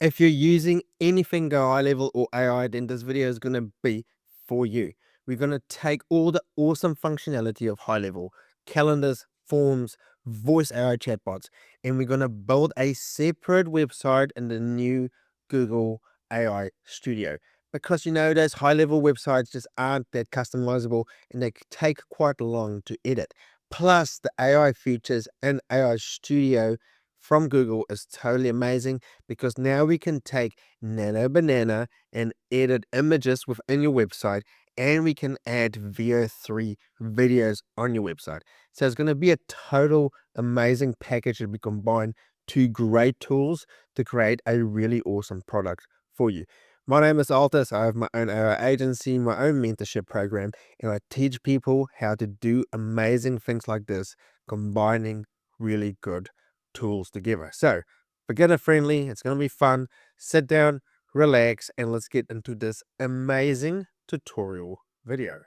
If you're using anything Go High Level or AI, then this video is going to be for you. We're going to take all the awesome functionality of High Level, calendars, forms, voice AI chatbots, and we're going to build a separate website in the new Google AI Studio. Because those high level websites just aren't that customizable and they take quite long to edit. Plus, the AI features in AI Studio from Google is totally amazing because now we can take Nano Banana and edit images within your website, and we can add VO3 videos on your website. So it's going to be a total amazing package that we combine two great tools to create a really awesome product for you. My name is Altus. I have my own AI agency, my own mentorship program, and I teach people how to do amazing things like this, combining really good tools together. So, beginner friendly, it's going to be fun. Sit down, relax, and let's get into this amazing tutorial video.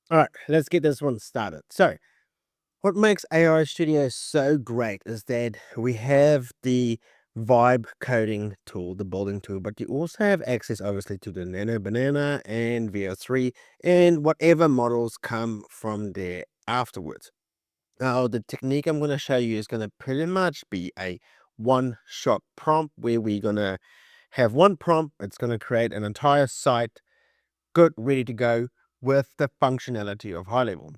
All right, let's get this one started. So, what makes AI Studio so great is that we have the Vibecoding tool, the building tool, but you also have access obviously to the Nano Banana and VO3 and whatever models come from there afterwards. Now, the technique I'm going to show you is going to pretty much be a one-shot prompt where we're going to have one prompt. It's going to create an entire site, good, ready to go with the functionality of High Level.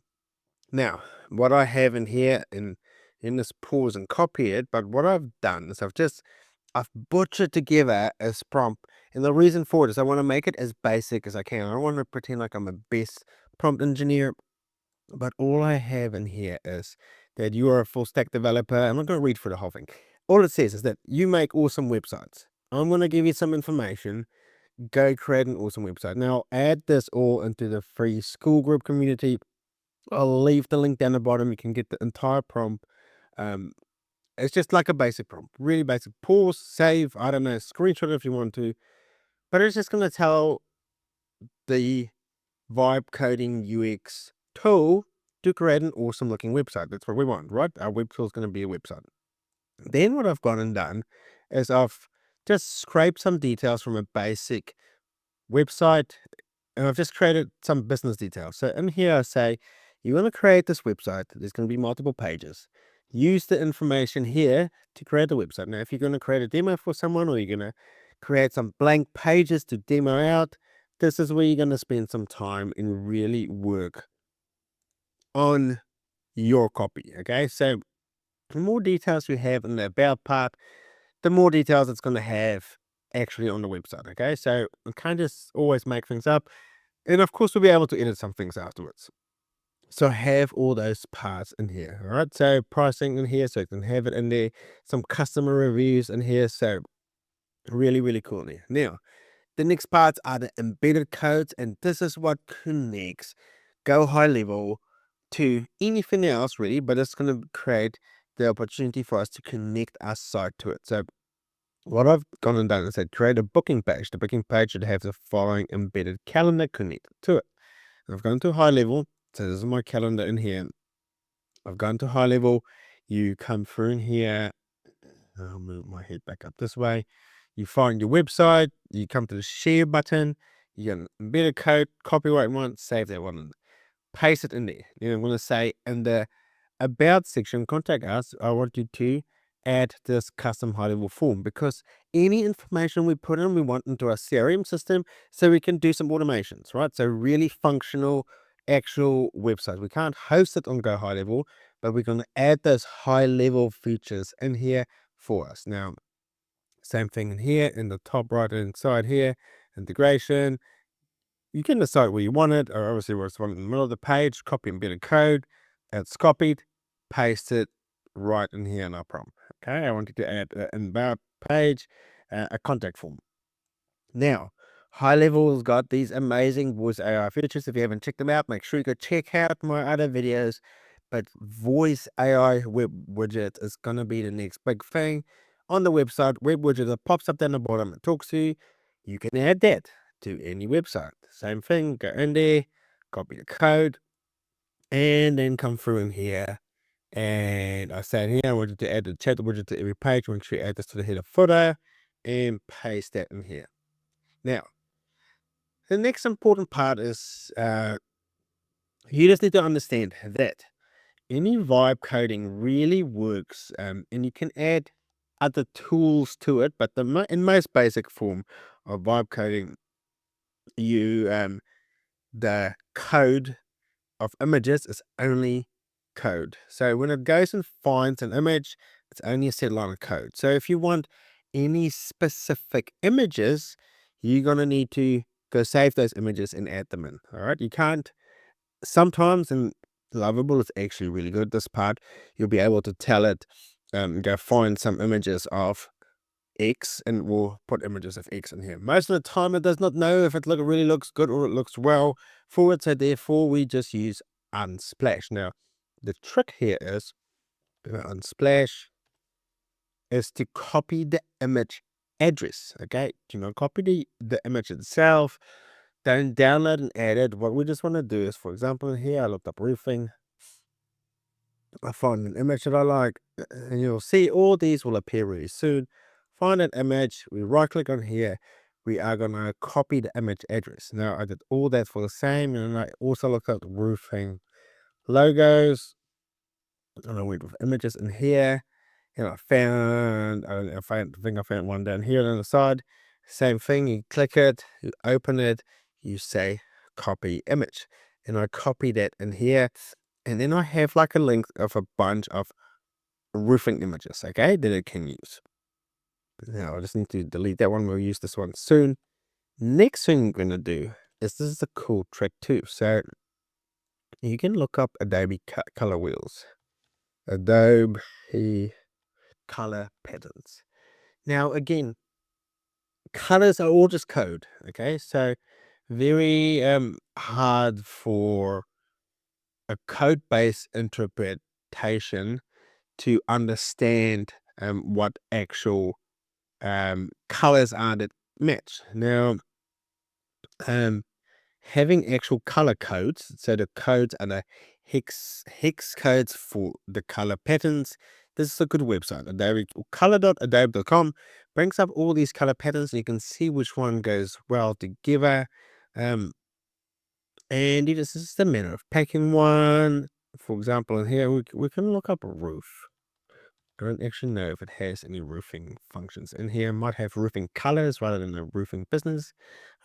Now, what I have in here in this pause and copy it, but what I've done is I've butchered together this prompt, and the reason for it is I want to make it as basic as I can. I don't want to pretend like I'm a best prompt engineer, but all I have in here is that you are a full stack developer. I'm not going to read through the whole thing. All it says is that you make awesome websites. I'm going to give you some information. Go create an awesome website. Now, add this all into the free school group community. I'll leave the link down the bottom. You can get the entire prompt. It's just like a basic prompt, really basic. Pause, save, I don't know, screenshot if you want to. But it's just going to tell the Vibecoding UX tool to create an awesome looking website. That's what we want, right? Our web tool is going to be a website. Then what I've gone and done is I've just scraped some details from a basic website, and I've just created some business details. So in here I say, you want to create this website. There's going to be multiple pages. Use the information here to create the website. Now, if you're going to create a demo for someone or you're going to create some blank pages to demo out, this is where you're going to spend some time and really work on your copy. Okay, so the more details you have in the about part, the more details it's going to have actually on the website. Okay, so we can't just always make things up, and of course we'll be able to edit some things afterwards. So have all those parts in here. All right, so pricing in here, so you can have it in there. Some customer reviews in here, so really cool there. Now, the next parts are the embedded codes, and this is what connects Go High Level to anything else really, but it's going to create the opportunity for us to connect our site to it. So what I've gone and done is I create a booking page. The booking page should have the following embedded calendar connected to it. And I've gone to High Level, so this is my calendar in here. I've gone to High Level. You come through in here. I'll move my head back up this way. You find your website, you come to the share button, you get an embedded code, copyright one, save that one, paste it in there. Then I'm going to say in the about section, contact us. I want you to add this custom high level form because any information we put in, we want into our CRM system so we can do some automations, right? So really functional, actual websites. We can't host it on Go High Level, but we're going to add those high level features in here for us. Now, same thing in here in the top right hand side here, integration. You can decide where you want it, or obviously where it's one in the middle of the page, copy embedded code. It's copied, paste it right in here in our prompt. Okay, I wanted to add an about page, a contact form. Now, High Level's got these amazing voice AI features. If you haven't checked them out, make sure you go check out my other videos. But voice AI web widget is going to be the next big thing on the website. Web widget that pops up down the bottom and talks to you. You can add that to any website. Same thing, go in there, copy the code, and then come through in here. And I said here, I wanted to add the chat widget to every page. Make sure you add this to the header footer. and paste that in here. Now, the next important part is you just need to understand that any vibe coding really works, and you can add other tools to it, but in most basic form of vibe coding, you the code of images is only code. So when it goes and finds an image, it's only a set line of code. So if you want any specific images, you're gonna need to go save those images and add them in. All right, you can't. Sometimes in Lovable, it's actually really good. This part, you'll be able to tell it, go find some images of X, and we'll put images of X in here. Most of the time, it does not know if it really looks good or it looks well for it. So therefore, we just use unsplash. Now, the trick here is unsplash is to copy the image address. Okay, do not copy the image itself. Don't download and add it. What we just want to do is, for example, here I looked up roofing. I find an image that I like, and you'll see all these will appear really soon. Find an image, we right click on here, we are going to copy the image address. Now I did all that for the same, and I also looked up roofing logos, and I went with images in here, and I think I found one down here on the side. Same thing, you click it, you open it, you say copy image, and I copy that in here. And then I have like a link of a bunch of roofing images, okay, that it can use. Now I just need to delete that one. We'll use this one soon. Next thing I'm going to do is, this is a cool trick too. So you can look up Adobe color wheels, Adobe color patterns. Now again, colors are all just code, okay? So very hard for a code-based interpretation to understand what actual colors are that match. Now, having actual color codes, so the codes are the hex codes for the color patterns. This is a good website. Color.adobe.com brings up all these color patterns, and you can see which one goes well together. And this is the manner of packing one. For example, in here we can look up a roof. I don't actually know if it has any roofing functions in here. It might have roofing colors rather than a roofing business.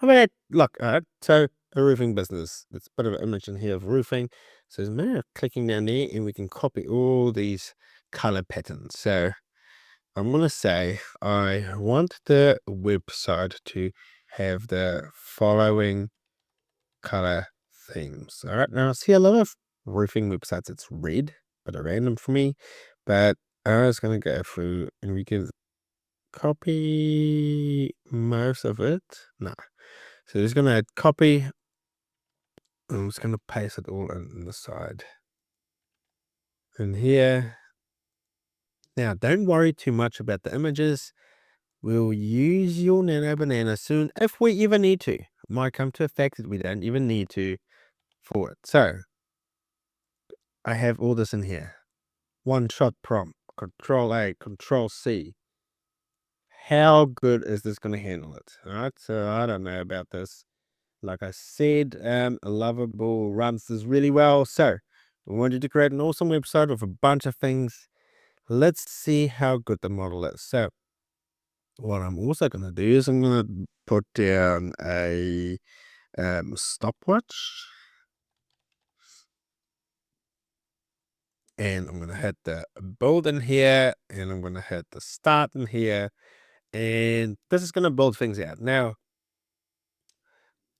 I mean, look, so a roofing business. There's a bit of an image in here of roofing. So there's a matter of clicking down there, and we can copy all these color patterns. So I'm going to say I want the website to have the following color themes. All right, now I see a lot of roofing websites, it's red, but a random for me. But I was going to go through, and we can copy most of it. No. So just going to copy. I'm just going to paste it all on the side. And here. Now, don't worry too much about the images. We'll use your Nano Banana soon if we even need to. It might come to a fact that we don't even need to for it. So, I have all this in here. One shot prompt, Control A, Control C. How good is this going to handle it? All right, so I don't know about this. Like I said, Lovable runs this really well. So we wanted to create an awesome website with a bunch of things. Let's see how good the model is. So what I'm also going to do is I'm going to put down a stopwatch. And I'm going to hit the build in here, and I'm going to hit the start in here, and this is going to build things out. Now,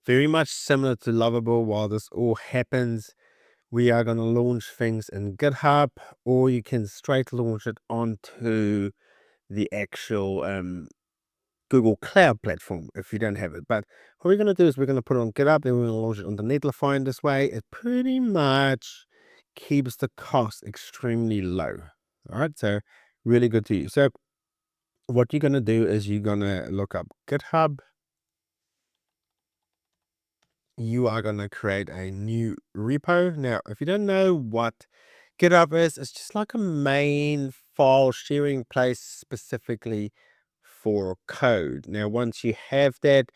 very much similar to Lovable, while this all happens, we are going to launch things in GitHub, or you can straight launch it onto the actual Google Cloud platform if you don't have it. But what we're going to do is we're going to put it on GitHub, then we're going to launch it on the netlify in this way. It pretty much keeps the cost extremely low. All right, so really good to use. So what you're going to do is you're going to look up GitHub. You are going to create a new repo. Now, if you don't know what GitHub is, it's just like a main file sharing place specifically for code. Now, once you have that,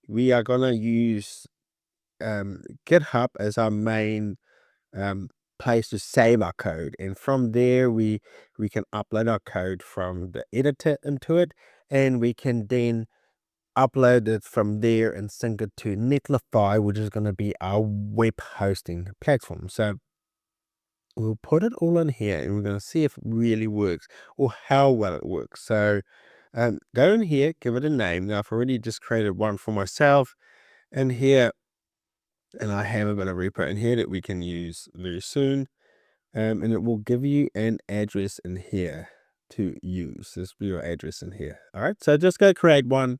we are going to use GitHub as our main place to save our code, and from there we can upload our code from the editor into it, and we can then upload it from there and sync it to Netlify, which is going to be our web hosting platform. So we'll put it all in here, and we're going to see if it really works or how well it works. So go in here, give it a name. Now I've already just created one for myself in here, and I have a bit of repo in here that we can use very soon. And it will give you an address in here to use. This will be your address in here. All right, so just go create one,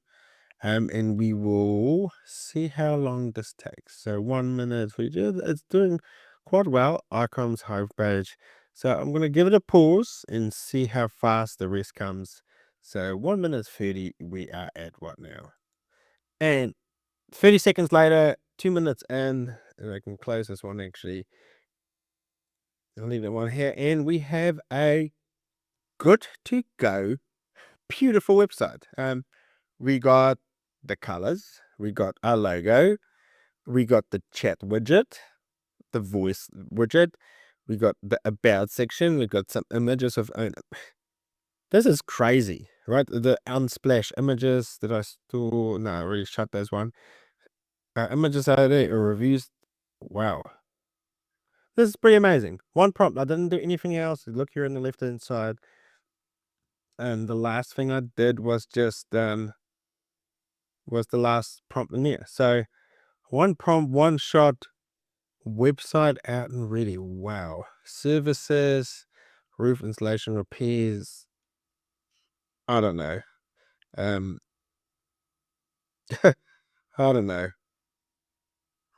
and we will see how long this takes. So 1 minute, it's doing quite well. Icons, homepage. So I'm going to give it a pause and see how fast the rest comes. So 1 minute 30, we are at what now? And 30 seconds later, 2 minutes in, and I can close this one actually. I'll leave that one here, and we have a good to go, beautiful website. We got the colors, we got our logo, we got the chat widget, the voice widget, we got the about section, we got some images of this is crazy, right? The unsplash images that I store. No, I already shut those one. Images out there or reviews. Wow. This is pretty amazing. One prompt. I didn't do anything else. Look here on the left hand side. And the last thing I did was just was the last prompt in there. So one prompt, one shot, website out and ready. Wow. Services, roof insulation repairs. I don't know. I don't know.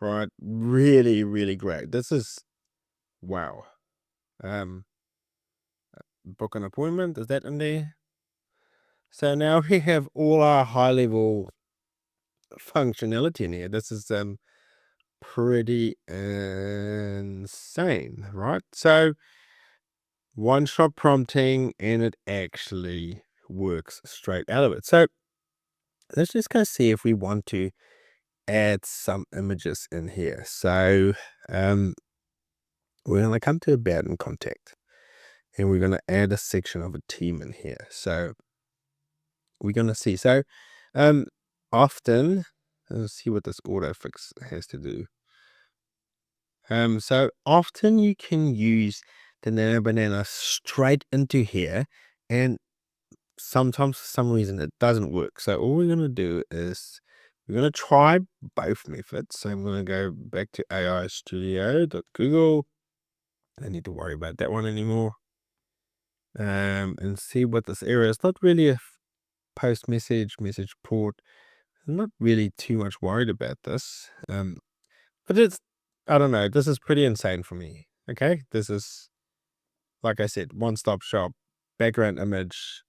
Right. Really, really great. This is wow. Book an appointment. Is that in there? So now we have all our high level functionality in here. This is pretty insane, right? So one shot prompting, and it actually works straight out of it. So let's just go see if we want to add some images in here. So we're going to come to about and contact, and we're going to add a section of a team in here. So we're going to see. So often, let's see what this autofix has to do. So often you can use the Nano Banana straight into here, and sometimes for some reason it doesn't work. So all we're going to do is we're going to try both methods. So I'm going to go back to AI Studio.Google. I don't need to worry about that one anymore. And see what this error is. Not really a post message port. I'm not really too much worried about this. But it's, I don't know, this is pretty insane for me. Okay, this is, like I said, one-stop shop, background image.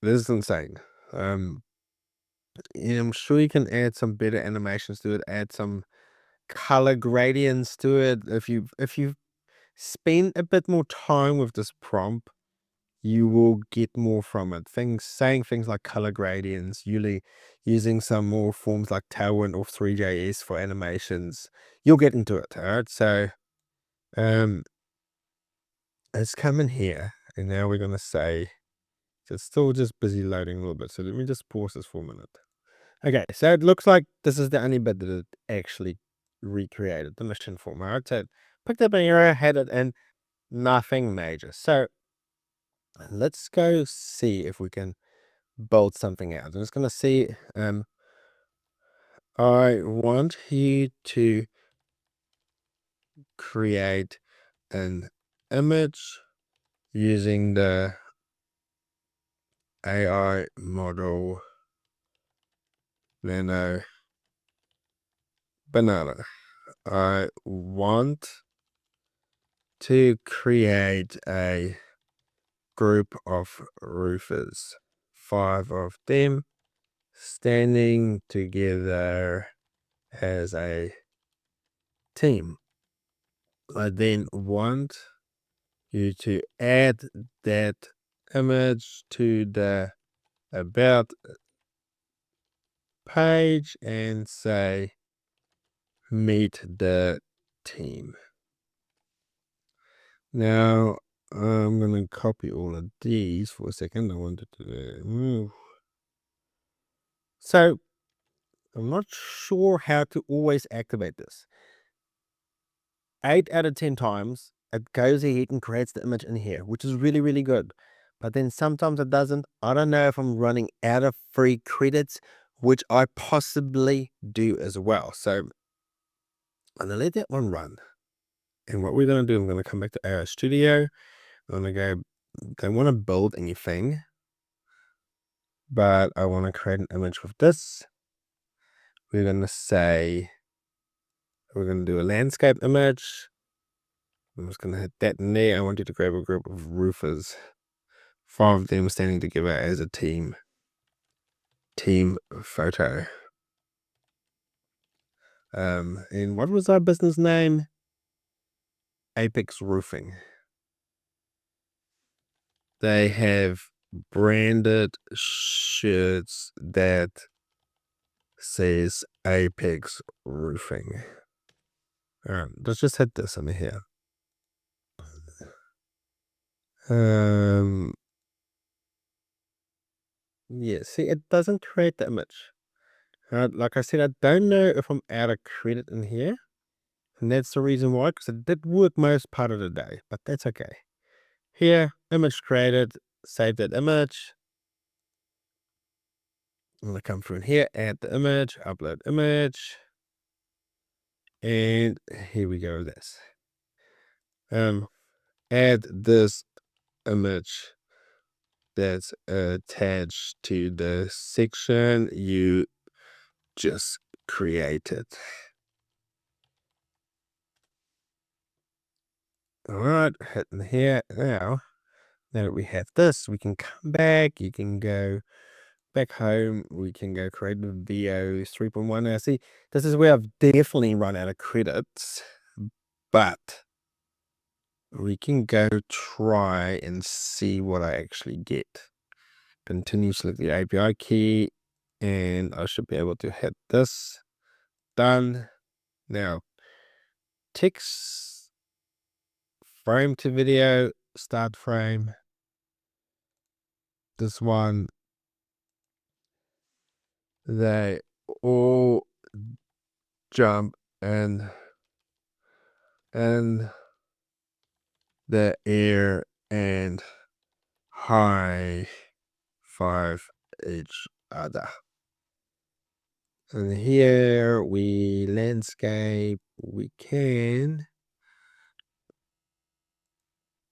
This is insane. I'm sure you can add some better animations to it, add some color gradients to it. If you spend a bit more time with this prompt, you will get more from it. Saying things like color gradients, usually using some more forms like Tailwind or 3JS for animations, you'll get into it. All right, so let's come in here, and now we're gonna say it's still just busy loading a little bit. So let me just pause this for a minute. Okay, so it looks like this is the only bit that it actually recreated the mission form. All right, so picked up an error, had it in, nothing major. So let's go see if we can build something out. I'm just gonna see. I want you to create an image using the AI model Nano Banana. I want to create a group of roofers, 5 of them standing together as a team. I then want you to add that image to the about page and say meet the team. Now I'm going to copy all of these for a second. I wanted to move. So I'm not sure how to always activate this. 8 out of 10 times it goes ahead and creates the image in here, which is really, really good. But then sometimes it doesn't. I don't know if I'm running out of free credits, which I possibly do as well. So I'm going to let that one run. And what we're going to do, I'm going to come back to AI Studio. I'm going to go, don't want to build anything, but I want to create an image with this. We're going to say, we're going to do a landscape image. I'm just going to hit that in there. I want you to grab a group of roofers. 5 of them standing together as a team photo. And what was our business name? Apex Roofing. They have branded shirts that says Apex Roofing. All right, let's just hit this in here. Yeah, see, it doesn't create the image. Like I said, I don't know if I'm out of credit in here. And that's the reason why, because it did work most part of the day, but that's okay. Here, image created, save that image. I'm going to come through in here, add the image, upload image. And here we go with this. Add this image that's attached to the section you just created. All right, hitting here now. Now that we have this, we can come back. You can go back home. We can go create a video 3.1. Now, see, this is where I've definitely run out of credits, but we can go try and see what I actually get. Continue, select the API key, and I should be able to hit this. Done. Now, text, frame to video, start frame. This one, they all jump in the air and high five each other. And here we landscape, we can.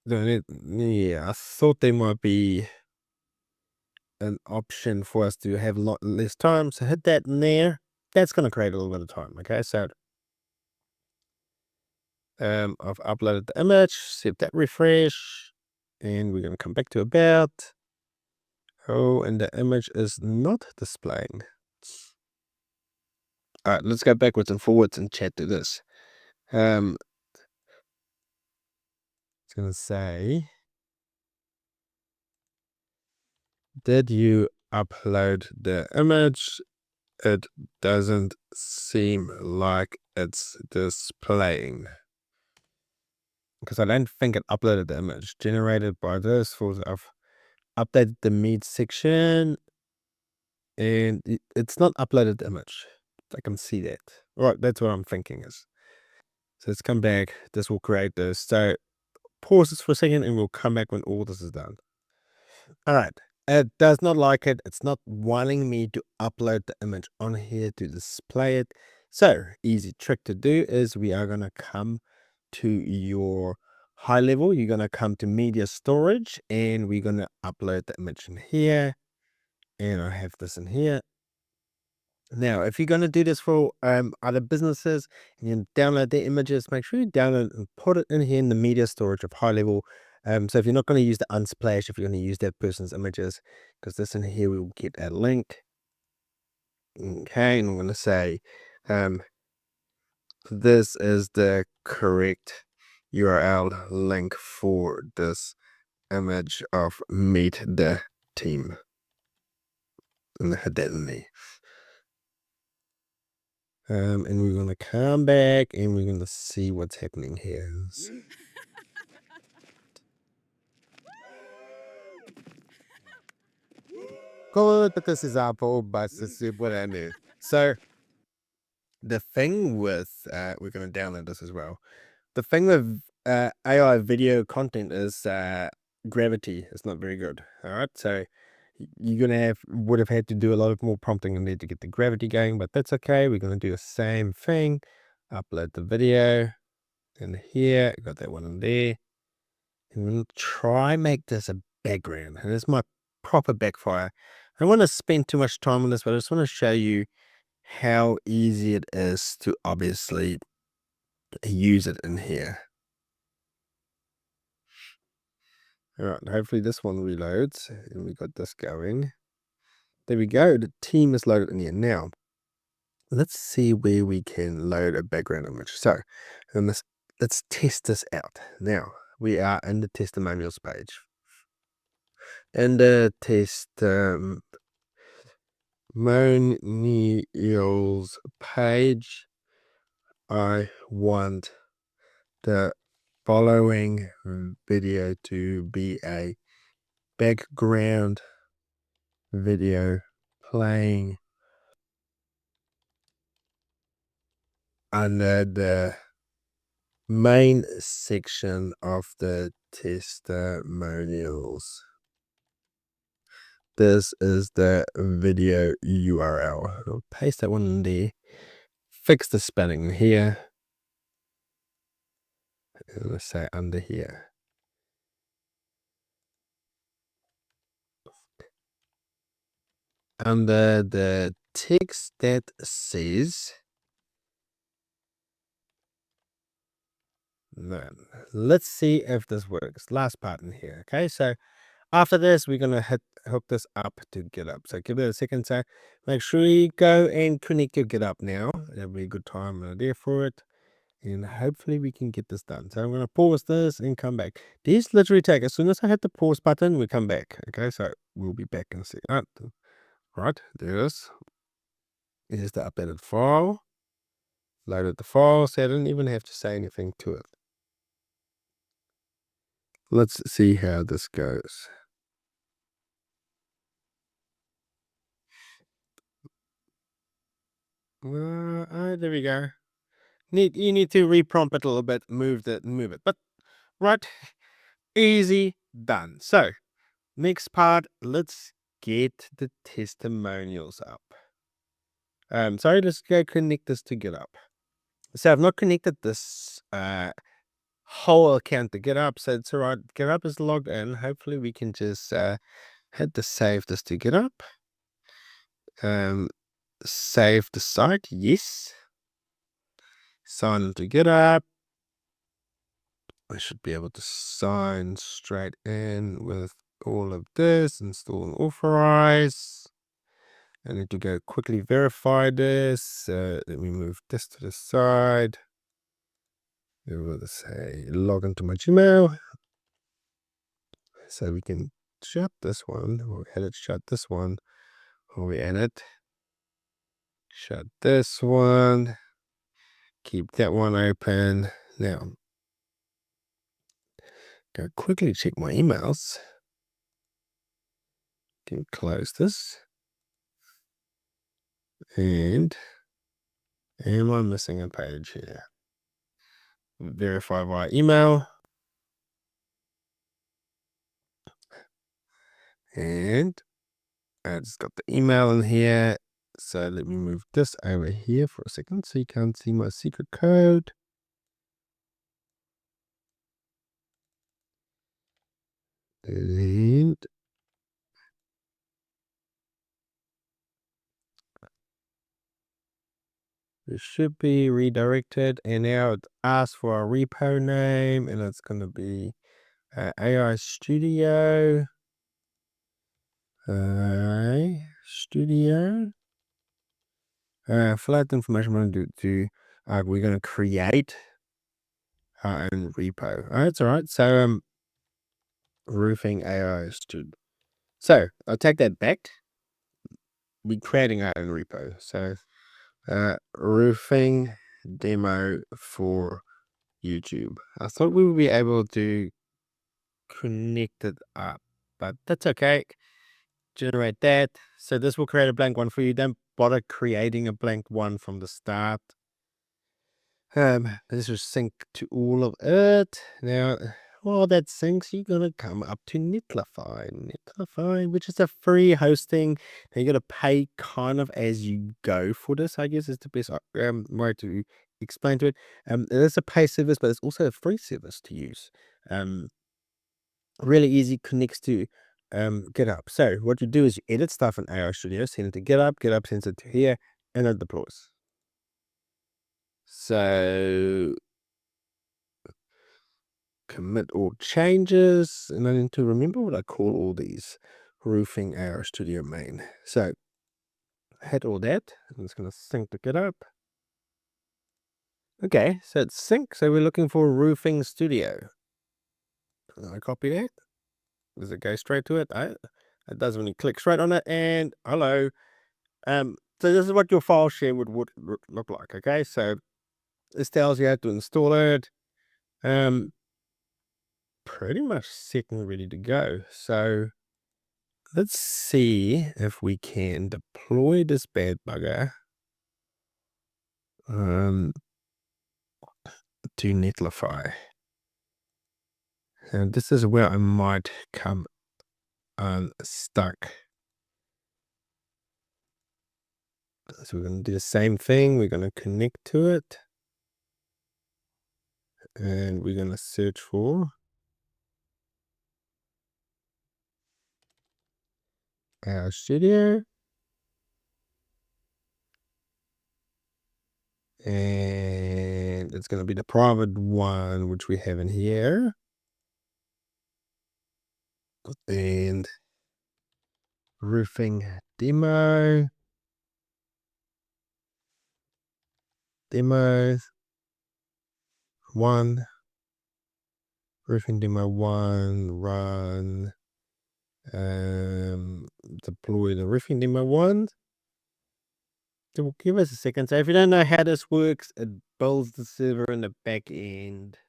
Yeah, I thought there might be an option for us to have a lot less time. So hit that in there. That's going to create a little bit of time. Okay, so I've uploaded the image, set that refresh, and we're going to come back to about. Oh, and the image is not displaying. All right, let's go backwards and forwards and chat to this. It's going to say, did you upload the image? It doesn't seem like it's displaying. Because I don't think it uploaded the image. Generated by this, for I've updated the meet section, and it's not uploaded the image. I can see that. All right, that's what I'm thinking is. So let's come back. This will create this. So pause this for a second, and we'll come back when all this is done. All right. It does not like it. It's not wanting me to upload the image on here to display it. So easy trick to do is we are going to come to your Highlevel. You're going to come to media storage, and we're going to upload the image in here. And I have this in here. Now, if you're going to do this for other businesses and you download their images, make sure you download and put it in here in the media storage of Highlevel. So if you're not going to use the Unsplash, if you're going to use that person's images, because this in here we will get a link. Okay, and I'm going to say this is the correct URL link for this image of Meet the Team. and hit that in there. And we're going to come back and we're going to see what's happening here. Good, but this is Apple, but this is what I knew. So the thing with, we're going to download this as well. The thing with AI video content is gravity is not very good. All right, so you're gonna would have had to do a lot of more prompting in there to get the gravity going, but that's okay. We're gonna do the same thing. Upload the video in here. Got that one in there. And we'll try make this a background. And it's my proper backfire. I don't want to spend too much time on this, but I just want to show you how easy it is to obviously use it in here. All right, hopefully this one reloads and we got this going. There we go. The team is loaded in here. Now, let's see where we can load a background image. So, let's test this out. Now, we are in the testimonials page. In the testimonials page, I want the following video to be a background video playing under the main section of the testimonials. This is the video URL. I'll paste that one in there. Fix the spelling here. And let's say under here. Under the text that says, then let's see if this works. Last part in here. Okay, so after this, we're gonna hook this up to GitHub. So give it a second. So make sure you go and connect your GitHub now. That'll be a good time and idea for it. And hopefully we can get this done. So I'm gonna pause this and come back. These literally take, as soon as I hit the pause button, we come back. Okay, so we'll be back in a second. Right, there it is. Here's the updated file. Loaded the file, so I didn't even have to say anything to it. Let's see how this goes. There we go. You need to reprompt it a little bit, move it, but right, easy, done. So next part, let's get the testimonials up. Sorry, let's go connect this to GitHub. So I've not connected this whole account to GitHub, so it's all right. GitHub is logged in. Hopefully we can just hit the save this to GitHub. Save the site, yes. Sign into GitHub. I should be able to sign straight in with all of this, install and authorize. I need to go quickly verify this. Let me move this to the side. We'll say log into my Gmail. So we can shut this one, or edit shut this one, or we edit. Shut this one. Keep that one open. Now, go quickly check my emails. Can close this. And am I missing a page here? Verify via email. And I just got the email in here. So let me move this over here for a second so you can't see my secret code. And it should be redirected, and now it asks for a repo name, and it's going to be AI Studio. Studio. Fill out the information we're going to do. We're going to create our own repo. That's all right. So roofing AI Studio. So I'll take that back. we're creating our own repo. So roofing demo for YouTube. I thought we would be able to connect it up, but that's okay. Generate that. So this will create a blank one for you. Don't bother creating a blank one from the start. This will sync to all of it. Now, while that syncs, you're gonna come up to Netlify, which is a free hosting. Now you gotta pay kind of as you go for this, I guess is the best way to explain to it. It is a pay service, but it's also a free service to use. Really easy, connects to GitHub. So what you do is you edit stuff in AI Studio, send it to GitHub sends it to here, and it deploys. So commit all changes, and I need to remember what I call all these. Roofing AI Studio main. So hit all that, and it's going to sync to GitHub. Okay, so it's sync. So we're looking for Roofing Studio. I copy that. Does it go straight to it? It does when you click straight on it, and hello. So this is what your file share would look like. Okay, so this tells you how to install it. Pretty much set and ready to go. So let's see if we can deploy this bad bugger to Netlify. And this is where I might come unstuck. So we're going to do the same thing. We're going to connect to it. And we're going to search for our studio. And it's going to be the private one, which we have in here. And roofing demos, one, roofing demo one, run, deploy the roofing demo one. So give us a second. So if you don't know how this works, it builds the server in the back end.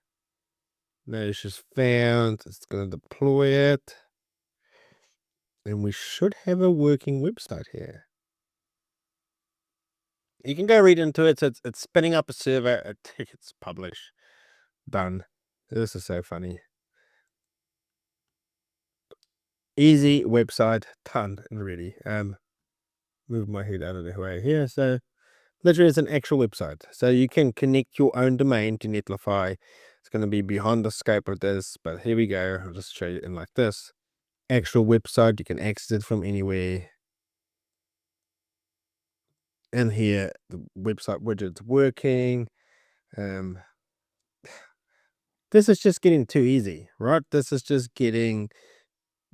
Now it's just found. It's going to deploy it. And we should have a working website here. You can go read into it. So it's spinning up a server. It hits publish. Done. This is so funny. Easy website, done and ready. Move my head out of the way here. So literally it's an actual website. So you can connect your own domain to Netlify. It's going to be behind the scope of this, but here we go. I'll just show you in like this. Actual website, you can access it from anywhere. And here the website widget's working. This is just getting too easy, right? This is just getting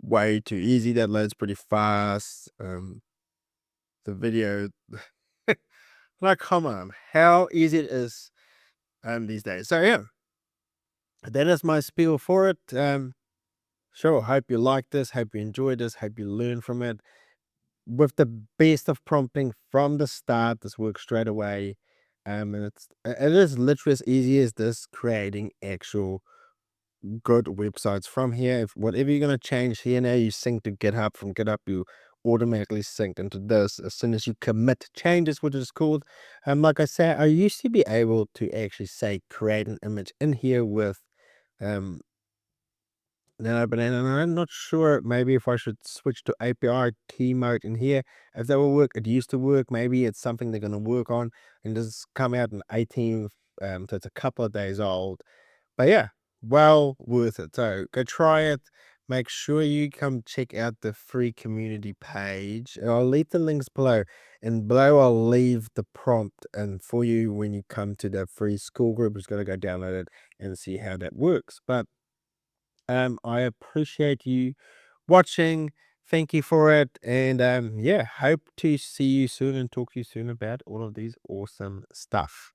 way too easy. That loads pretty fast. The video, like, come on, how easy it is these days. So yeah, that is my spiel for it. Sure, hope you like this, hope you enjoyed this, hope you learn from it. With the best of prompting from the start, this works straight away. And it is literally as easy as this, creating actual good websites from here. If whatever you're going to change here now, you sync to GitHub. From GitHub, you automatically sync into this as soon as you commit changes, which is called. Like I said, I used to be able to actually say create an image in here with but I'm not sure. Maybe if I should switch to API key mode in here, if that will work. It used to work. Maybe it's something they're going to work on, and this has come out in 18th, so it's a couple of days old. But yeah, well worth it. So go try it. Make sure you come check out the free community page. I'll leave the links below, and below I'll leave the prompt and for you when you come to the free school group. Just gotta go download it and see how that works. But I appreciate you watching. Thank you for it, and yeah, hope to see you soon and talk to you soon about all of these awesome stuff.